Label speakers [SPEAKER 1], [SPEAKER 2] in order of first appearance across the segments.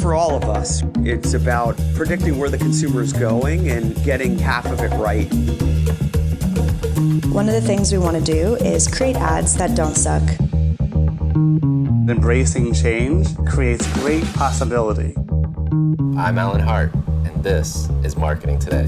[SPEAKER 1] for all of us. It's about predicting where the consumer is going and getting half of it right.
[SPEAKER 2] One of the things we want to do is create ads that don't suck.
[SPEAKER 3] Embracing change creates great possibility.
[SPEAKER 4] I'm Alan Hart, and this is Marketing Today.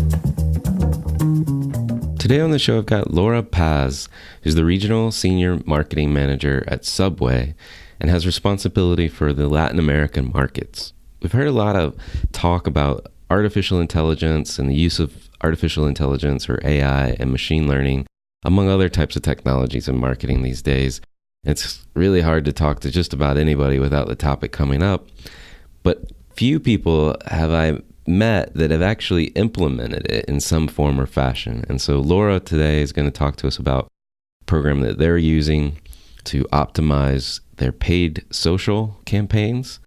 [SPEAKER 4] Today on the show, I've got Laura Paz, who's the Regional Senior Marketing Manager at Subway and has responsibility for the Latin American markets. We've heard a lot of talk about artificial intelligence and the use of artificial intelligence or AI and machine learning, among other types of technologies in marketing these days. It's really hard to talk to just about anybody without the topic coming up, but few people have I met that have actually implemented it in some form or fashion. And so Laura today is going to talk to us about a program that they're using to optimize their paid social campaigns,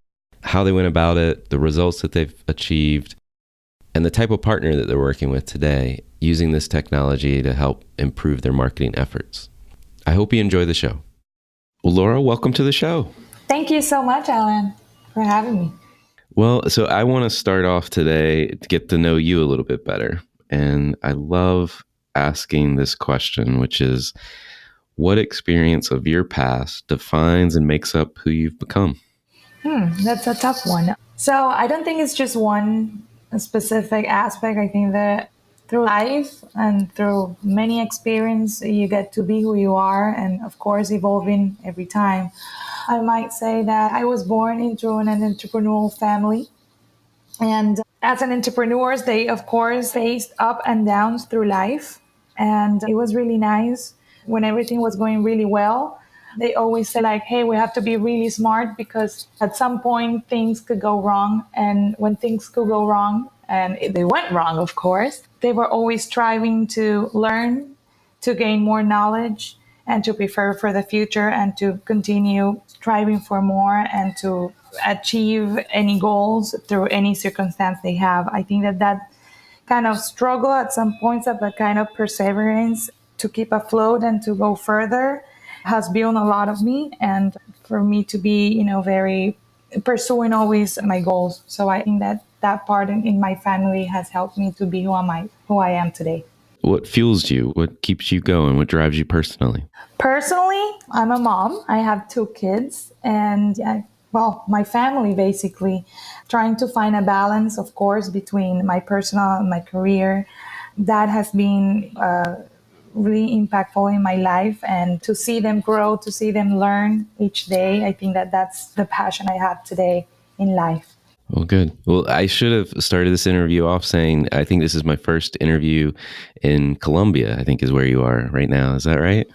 [SPEAKER 4] how they went about it, the results that they've achieved, and the type of partner that they're working with today using this technology to help improve their marketing efforts. I hope you enjoy the show. Well, Laura, welcome to the show.
[SPEAKER 5] Thank you so much, Alan, for having me.
[SPEAKER 4] Well, so I want to start off today to get to know you a little bit better. And I love asking this question, which is, what experience of your past defines and makes up who you've become?
[SPEAKER 5] That's a tough one. So I don't think it's just one specific aspect. I think that through life and through many experiences, you get to be who you are, and of course, evolving every time. I might say that I was born into an entrepreneurial family. And as an entrepreneur, they, of course, faced up and downs through life. And it was really nice when everything was going really well. They always say like, hey, we have to be really smart because at some point things could go wrong. And when things could go wrong, and they went wrong, of course, they were always striving to learn, to gain more knowledge, and to prepare for the future and to continue striving for more and to achieve any goals through any circumstance they have. I think that kind of struggle at some points, of a kind of perseverance to keep afloat and to go further has built a lot of me, and for me to be, very pursuing always my goals. So I think that part in my family has helped me to be who I am today.
[SPEAKER 4] What fuels you? What keeps you going? What drives you personally?
[SPEAKER 5] Personally, I'm a mom. I have 2 kids, and my family basically, trying to find a balance, of course, between my personal and my career. That has been really impactful in my life, and to see them grow, to see them learn each day. I think that's the passion I have today in life.
[SPEAKER 4] Well, good. Well, I should have started this interview off saying, I think this is my first interview in Colombia, I think is where you are right now. Is that right?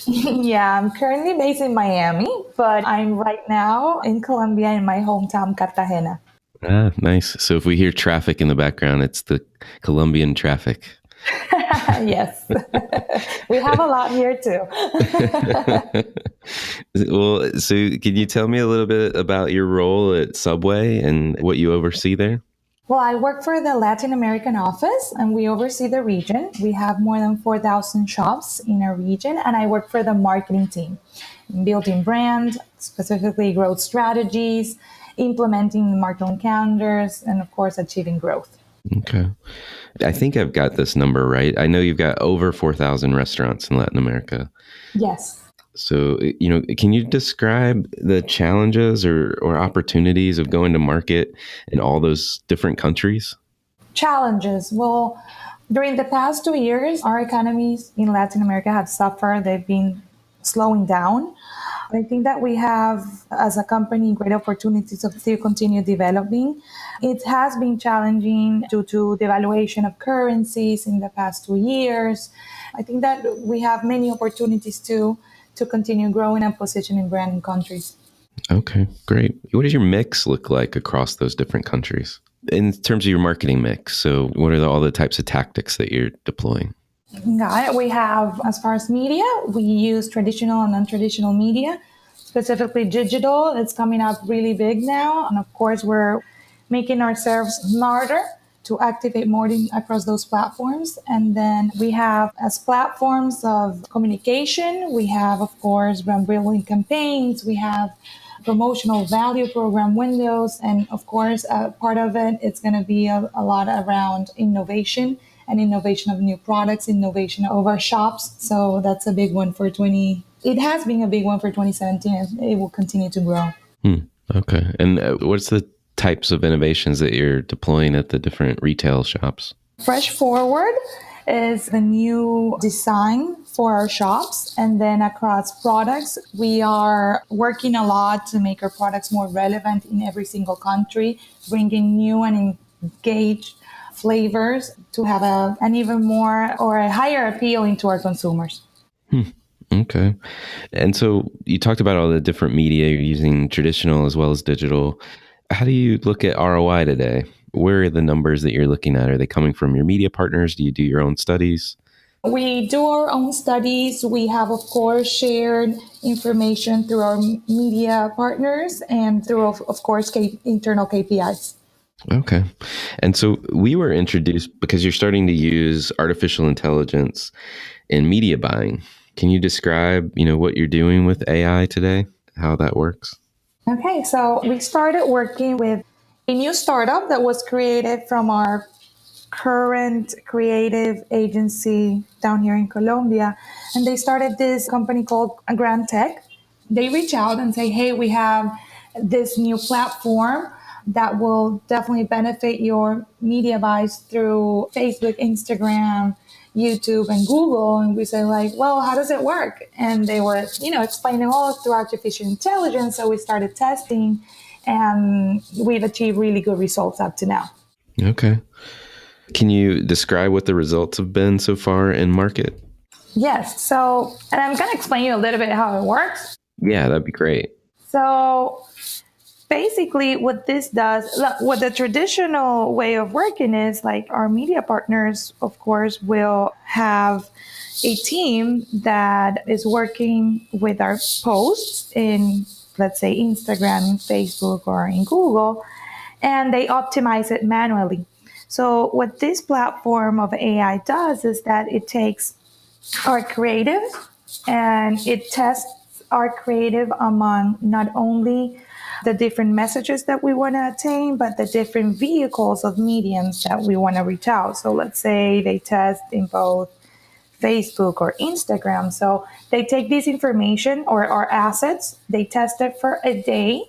[SPEAKER 5] Yeah, I'm currently based in Miami, but I'm right now in Colombia in my hometown, Cartagena.
[SPEAKER 4] Ah, nice. So if we hear traffic in the background, it's the Colombian traffic.
[SPEAKER 5] Yes. We have a lot here too.
[SPEAKER 4] Well, so can you tell me a little bit about your role at Subway and what you oversee there?
[SPEAKER 5] Well, I work for the Latin American office and we oversee the region. We have more than 4,000 shops in our region, and I work for the marketing team, building brand, specifically growth strategies, implementing marketing calendars, and of course, achieving growth.
[SPEAKER 4] Okay. I think I've got this number right. I know you've got over 4,000 restaurants in Latin America.
[SPEAKER 5] Yes.
[SPEAKER 4] So, can you describe the challenges or opportunities of going to market in all those different countries?
[SPEAKER 5] Challenges. Well, during the past 2 years, our economies in Latin America have suffered. They've been slowing down. I think that we have, as a company, great opportunities to still continue developing. It has been challenging due to the devaluation of currencies in the past 2 years. I think that we have many opportunities to continue growing and positioning brand in countries.
[SPEAKER 4] Okay, great. What does your mix look like across those different countries in terms of your marketing mix? So what are all the types of tactics that you're deploying?
[SPEAKER 5] Got it. We have, as far as media, we use traditional and non-traditional media, specifically digital. It's coming up really big now. And of course, we're making ourselves smarter to activate more across those platforms. And then we have, as platforms of communication, we have, of course, brand building campaigns. We have promotional value program windows. And of course, part of it, it's going to be a lot around innovation and innovation of new products, innovation of our shops. So that's a big one for it has been a big one for 2017, and it will continue to grow.
[SPEAKER 4] Okay. And what's the types of innovations that you're deploying at the different retail shops?
[SPEAKER 5] Fresh Forward is the new design for our shops. And then across products, we are working a lot to make our products more relevant in every single country, bringing new and engaged flavors to have an even more or a higher appeal into our consumers.
[SPEAKER 4] Okay. And so you talked about all the different media you're using, traditional as well as digital. How do you look at ROI today? Where are the numbers that you're looking at? Are they coming from your media partners? Do you do your own studies?
[SPEAKER 5] We do our own studies. We have, of course, shared information through our media partners and through, of course, internal KPIs.
[SPEAKER 4] Okay. And so we were introduced because you're starting to use artificial intelligence in media buying. Can you describe, what you're doing with AI today, how that works?
[SPEAKER 5] Okay, so we started working with a new startup that was created from our current creative agency down here in Colombia. And they started this company called Grand Tech. They reach out and say, hey, we have this new platform that will definitely benefit your media buys through Facebook, Instagram, YouTube, and Google. And we say well, how does it work? And they were, explaining all through artificial intelligence. So we started testing and we've achieved really good results up to now.
[SPEAKER 4] Okay. Can you describe what the results have been so far in market?
[SPEAKER 5] Yes. So, and I'm going to explain you a little bit how it works.
[SPEAKER 4] Yeah, that'd be great.
[SPEAKER 5] So basically what this does, what the traditional way of working is our media partners, of course, will have a team that is working with our posts in, let's say, Instagram, in Facebook, or in Google, and they optimize it manually. So what this platform of AI does is that it takes our creative and it tests our creative among not only the different messages that we want to attain, but the different vehicles of mediums that we want to reach out. So let's say they test in both Facebook or Instagram. So they take this information or our assets, they test it for a day.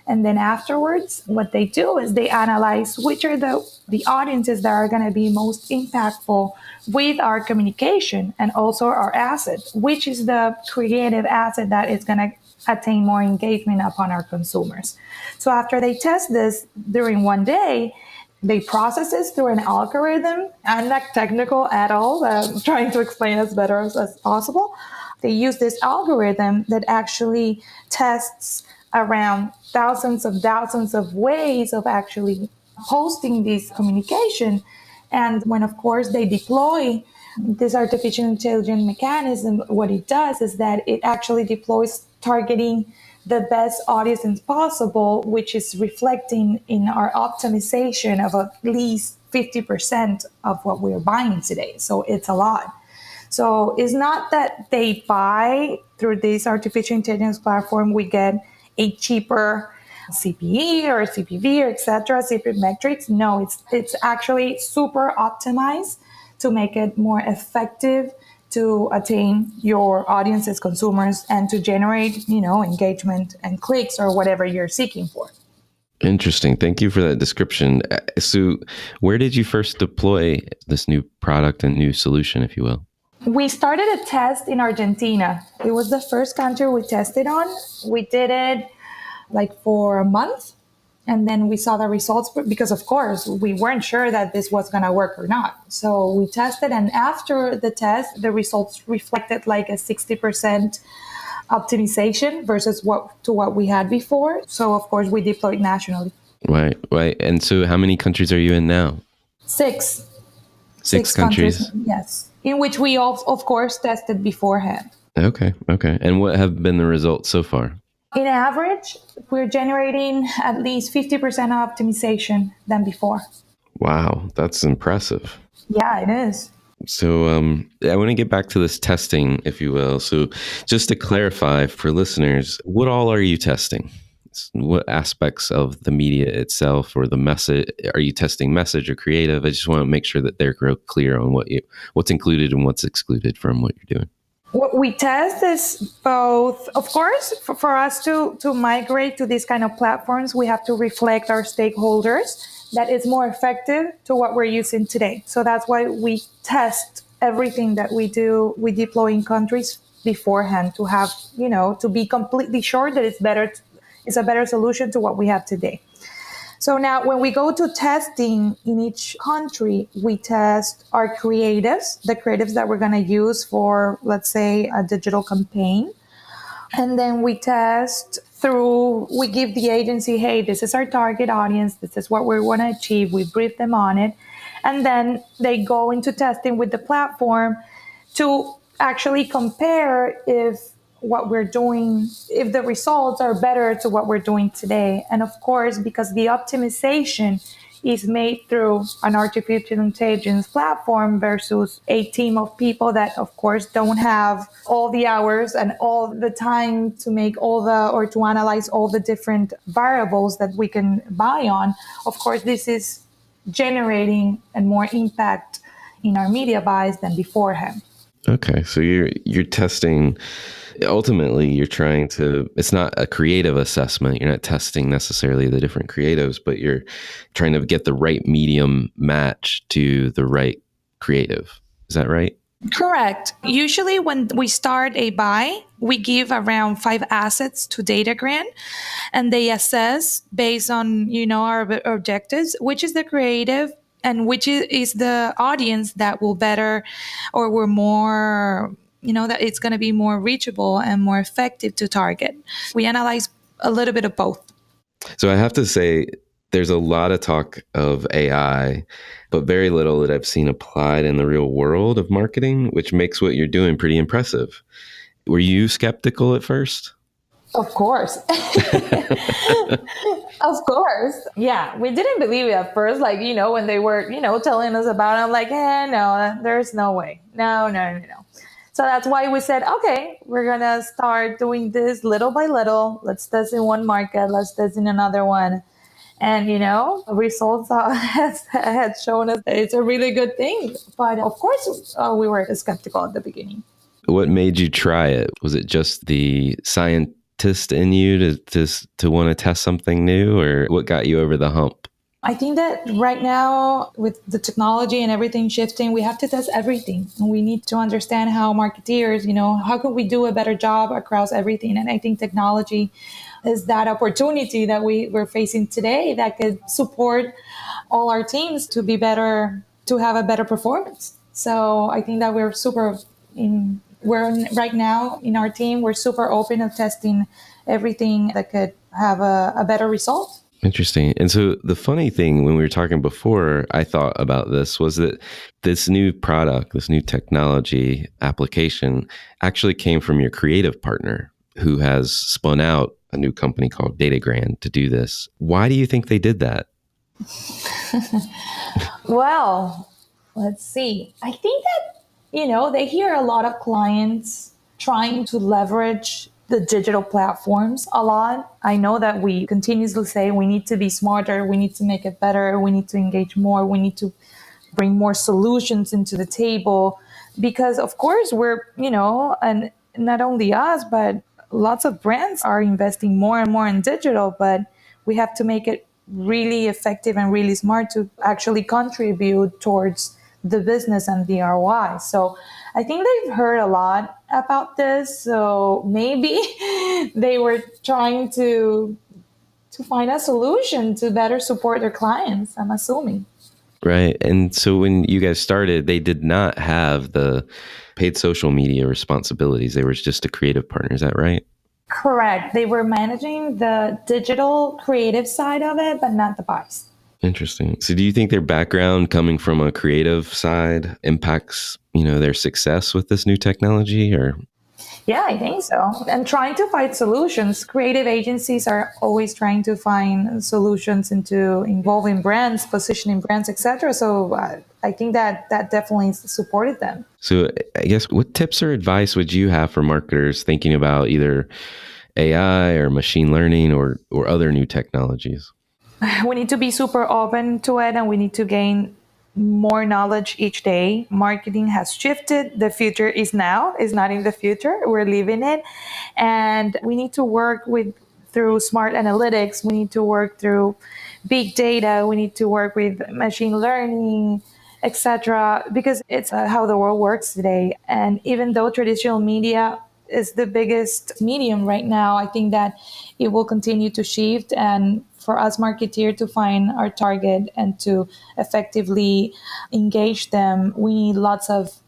[SPEAKER 5] And then afterwards, what they do is they analyze which are the audiences that are going to be most impactful with our communication and also our asset, which is the creative asset that is going to attain more engagement upon our consumers. So after they test this during one day, they process this through an algorithm. I'm not technical at all. I'm trying to explain as better as possible. They use this algorithm that actually tests around thousands of ways of actually posting this communication. And when, of course, they deploy this artificial intelligence mechanism, what it does is that it actually deploys targeting the best audience possible, which is reflecting in our optimization of at least 50% of what we're buying today. So it's a lot. So it's not that they buy through this artificial intelligence platform, we get a cheaper CPE or CPV or etc., CPV metrics. No, it's actually super optimized to make it more effective to attain your audience's consumers and to generate, engagement and clicks or whatever you're seeking for.
[SPEAKER 4] Interesting. Thank you for that description. So where did you first deploy this new product and new solution, if you will?
[SPEAKER 5] We started a test in Argentina. It was the first country we tested on. We did it for a month. And then we saw the results because, of course, we weren't sure that this was going to work or not. So we tested. And after the test, the results reflected a 60% optimization versus what we had before. So, of course, we deployed nationally.
[SPEAKER 4] Right. And so how many countries are you in now?
[SPEAKER 5] Six.
[SPEAKER 4] Six countries?
[SPEAKER 5] Yes. In which we, of course, tested beforehand.
[SPEAKER 4] Okay. And what have been the results so far?
[SPEAKER 5] In average, we're generating at least 50% optimization than before.
[SPEAKER 4] Wow, that's impressive.
[SPEAKER 5] Yeah, it is.
[SPEAKER 4] So I want to get back to this testing, if you will. So just to clarify for listeners, what all are you testing? campaigns? What aspects of the media itself or the message, are you testing message or creative? I just want to make sure that they're real clear on what's included and what's excluded from what you're doing.
[SPEAKER 5] What we test is both, of course, for us to migrate to these kind of platforms, we have to reflect our stakeholders that is more effective to what we're using today. So that's why we test everything that we do, we deploy in countries beforehand to have, to be completely sure that it's a better solution to what we have today. So now when we go to testing in each country, we test our creatives, the creatives that we're going to use for, let's say, a digital campaign. And then we test we give the agency, hey, this is our target audience. This is what we want to achieve. We brief them on it. And then they go into testing with the platform to actually compare if what we're doing, if the results are better to what we're doing today. And of course, because the optimization is made through an artificial intelligence platform versus a team of people that, of course, don't have all the hours and all the time to make or to analyze all the different variables that we can buy on. Of course, this is generating and more impact in our media buys than beforehand.
[SPEAKER 4] Okay, so you're testing. Ultimately, you're trying to, it's not a creative assessment. You're not testing necessarily the different creatives, but you're trying to get the right medium match to the right creative. Is that right?
[SPEAKER 5] Correct. Usually when we start a buy, we give around 5 assets to DataGrant, and they assess based on, our objectives, which is the creative and which is the audience that will better or we're more, that it's going to be more reachable and more effective to target. We analyze a little bit of both.
[SPEAKER 4] So I have to say, there's a lot of talk of AI, but very little that I've seen applied in the real world of marketing, which makes what you're doing pretty impressive. Were you skeptical at first?
[SPEAKER 5] Of course. Of course. Yeah, we didn't believe it at first. Like, when they were, telling us about it, I'm like, no, there's no way. No. So that's why we said, okay, we're going to start doing this little by little. Let's test in one market. Let's test in another one. And, results had shown us that it's a really good thing. But of course, we were skeptical at the beginning.
[SPEAKER 4] What made you try it? Was it just the scientist in you to want to test something new, or what got you over the hump?
[SPEAKER 5] I think that right now, with the technology and everything shifting, we have to test everything. And we need to understand how marketeers, how can we do a better job across everything? And I think technology is that opportunity that we're facing today that could support all our teams to be better, to have a better performance. So I think that right now in our team, we're super open of testing everything that could have a better result.
[SPEAKER 4] Interesting. And so the funny thing when we were talking before, I thought about this was that this new product, this new technology application actually came from your creative partner who has spun out a new company called DataGrant to do this. Why do you think they did that?
[SPEAKER 5] Well, let's see. I think that, they hear a lot of clients trying to leverage the digital platforms a lot. I know that we continuously say we need to be smarter, we need to make it better, we need to engage more, we need to bring more solutions into the table because of course we're, and not only us, but lots of brands are investing more and more in digital, but we have to make it really effective and really smart to actually contribute towards the business and the ROI. So I think they've heard a lot about this. So maybe they were trying to find a solution to better support their clients, I'm assuming.
[SPEAKER 4] Right. And so when you guys started, they did not have the paid social media responsibilities. They were just a creative partner. Is that right?
[SPEAKER 5] Correct. They were managing the digital creative side of it, but not the buys.
[SPEAKER 4] Interesting. So do you think their background coming from a creative side impacts, their success with this new technology or?
[SPEAKER 5] Yeah, I think so. And trying to find solutions. Creative agencies are always trying to find solutions into involving brands, positioning brands, etc. So I think that definitely supported them.
[SPEAKER 4] So I guess what tips or advice would you have for marketers thinking about either AI or machine learning or other new technologies?
[SPEAKER 5] We need to be super open to it, and we need to gain more knowledge each day. Marketing has shifted. The future is now, is not in the future. We're living it. And we need to work with through smart analytics. We need to work through big data. We need to work with machine learning, etc., because it's how the world works today. And even though traditional media is the biggest medium right now, I think that it will continue to shift. And for us marketeers to find our target and to effectively engage them, we need lots of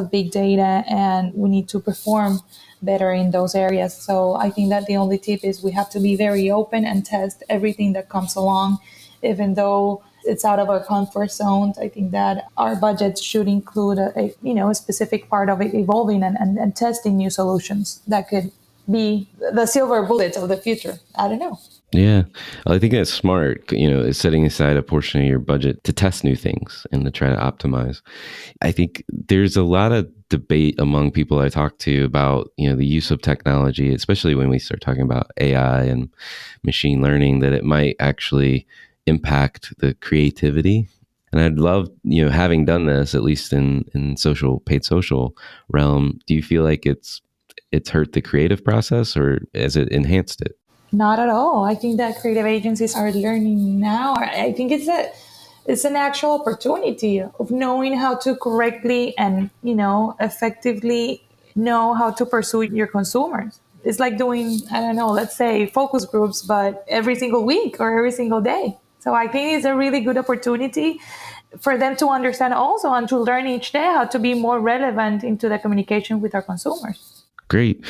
[SPEAKER 5] big data, and we need to perform better in those areas. So I think that the only tip is we have to be very open and test everything that comes along, even though it's out of our comfort zone. I think that our budget should include a specific part of it evolving and testing new solutions that could be the silver bullets of the future. I don't know.
[SPEAKER 4] Yeah, I think that's smart, is setting aside a portion of your budget to test new things and to try to optimize. I think there's a lot of debate among people I talk to about, the use of technology, especially when we start talking about AI and machine learning, that it might actually impact the creativity. And I'd love, having done this, at least in paid social realm, do you feel like it's hurt the creative process or has it enhanced it?
[SPEAKER 5] Not at all. I think that creative agencies are learning now. I think it's an actual opportunity of knowing how to correctly and effectively know how to pursue your consumers. It's like doing, I don't know, let's say focus groups, but every single week or every single day. So I think it's a really good opportunity for them to understand also and to learn each day how to be more relevant into the communication with our consumers.
[SPEAKER 4] Great.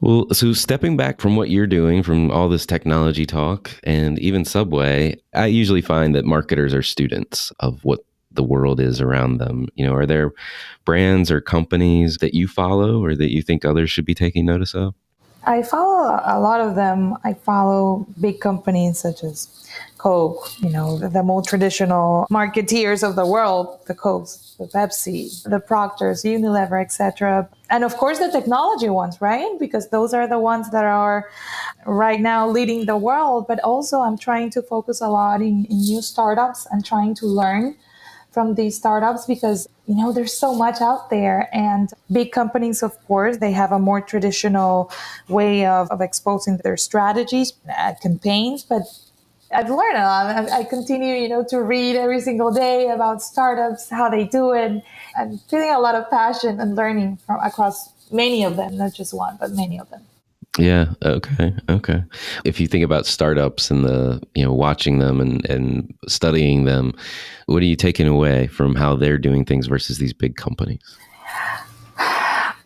[SPEAKER 4] Well, so stepping back from what you're doing, from all this technology talk and even Subway, I usually find that marketers are students of what the world is around them. Are there brands or companies that you follow or that you think others should be taking notice of?
[SPEAKER 5] I follow a lot of them. I follow big companies such as Coke, the more traditional marketeers of the world, the Cokes, the Pepsi, the Proctors, Unilever, etc. And of course, the technology ones, right? Because those are the ones that are right now leading the world. But also, I'm trying to focus a lot in new startups and trying to learn from these startups because, there's so much out there. And big companies, of course, they have a more traditional way of exposing their strategies, campaigns. But I've learned a lot. I continue, to read every single day about startups, how they do it. I'm feeling a lot of passion and learning from across many of them, not just one, but many of them.
[SPEAKER 4] Yeah. Okay. If you think about startups and watching them and studying them, what are you taking away from how they're doing things versus these big companies?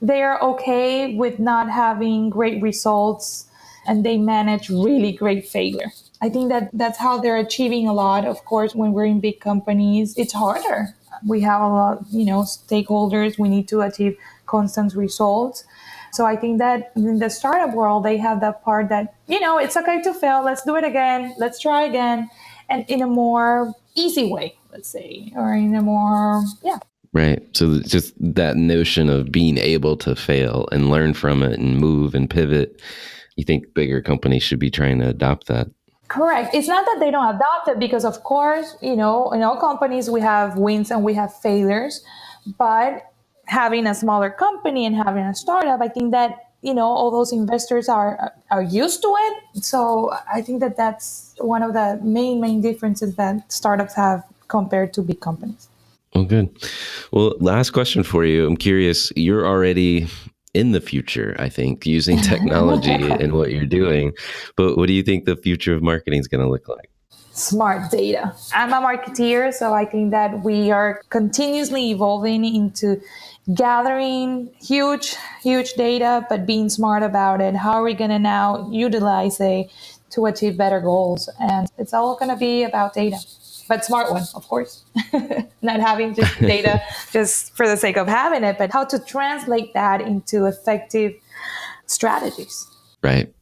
[SPEAKER 5] They are okay with not having great results and they manage really great failure. I think that's how they're achieving a lot. Of course, when we're in big companies, it's harder. We have a lot, stakeholders. We need to achieve constant results. So I think that in the startup world, they have that part that, it's okay to fail. Let's do it again. Let's try again. And in a more easy way, let's say, or in a more,
[SPEAKER 4] Right. So it's just that notion of being able to fail and learn from it and move and pivot. You think bigger companies should be trying to adopt that?
[SPEAKER 5] Correct. It's not that they don't adopt it because, of course, in all companies, we have wins and we have failures. But having a smaller company and having a startup, I think that, all those investors are used to it. So I think that that's one of the main differences that startups have compared to big companies.
[SPEAKER 4] Oh, good. Well, last question for you. I'm curious, you're already in the future, I think, using technology in what you're doing. But what do you think the future of marketing is going to look like?
[SPEAKER 5] Smart data. I'm a marketeer, so I think that we are continuously evolving into gathering huge data, but being smart about it. How are we going to now utilize it to achieve better goals? And it's all going to be about data, but smart one, of course. Not having just data just for the sake of having it, but how to translate that into effective strategies.
[SPEAKER 4] Right.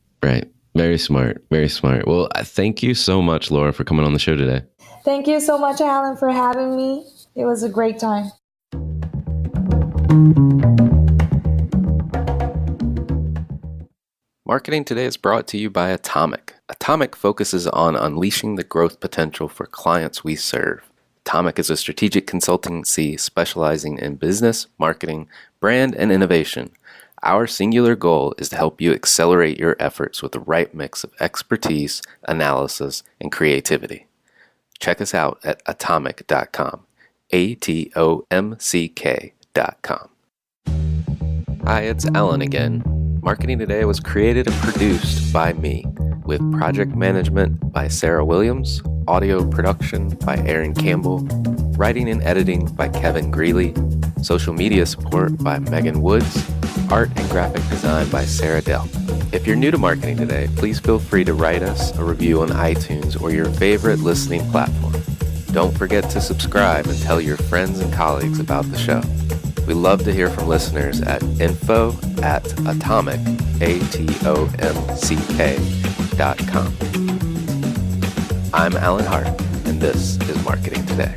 [SPEAKER 4] Very smart. Well, thank you so much, Laura, for coming on the show today.
[SPEAKER 5] Thank you so much, Alan, for having me. It was a great time.
[SPEAKER 4] Marketing Today is brought to you by Atomic. Atomic focuses on unleashing the growth potential for clients we serve. Atomic is a strategic consultancy specializing in business, marketing, brand, and innovation. Our singular goal is to help you accelerate your efforts with the right mix of expertise, analysis, and creativity. Check us out at atomic.com. ATOMCK.com. Hi, it's Alan again. Marketing Today was created and produced by me, with project management by Sarah Williams, audio production by Aaron Campbell, writing and editing by Kevin Greeley, social media support by Megan Woods, art and graphic design by Sarah Dell. If you're new to Marketing Today, please feel free to write us a review on iTunes or your favorite listening platform. Don't forget to subscribe and tell your friends and colleagues about the show. We love to hear from listeners at info@atomic, ATOMCK.com. I'm Alan Hart, and this is Marketing Today.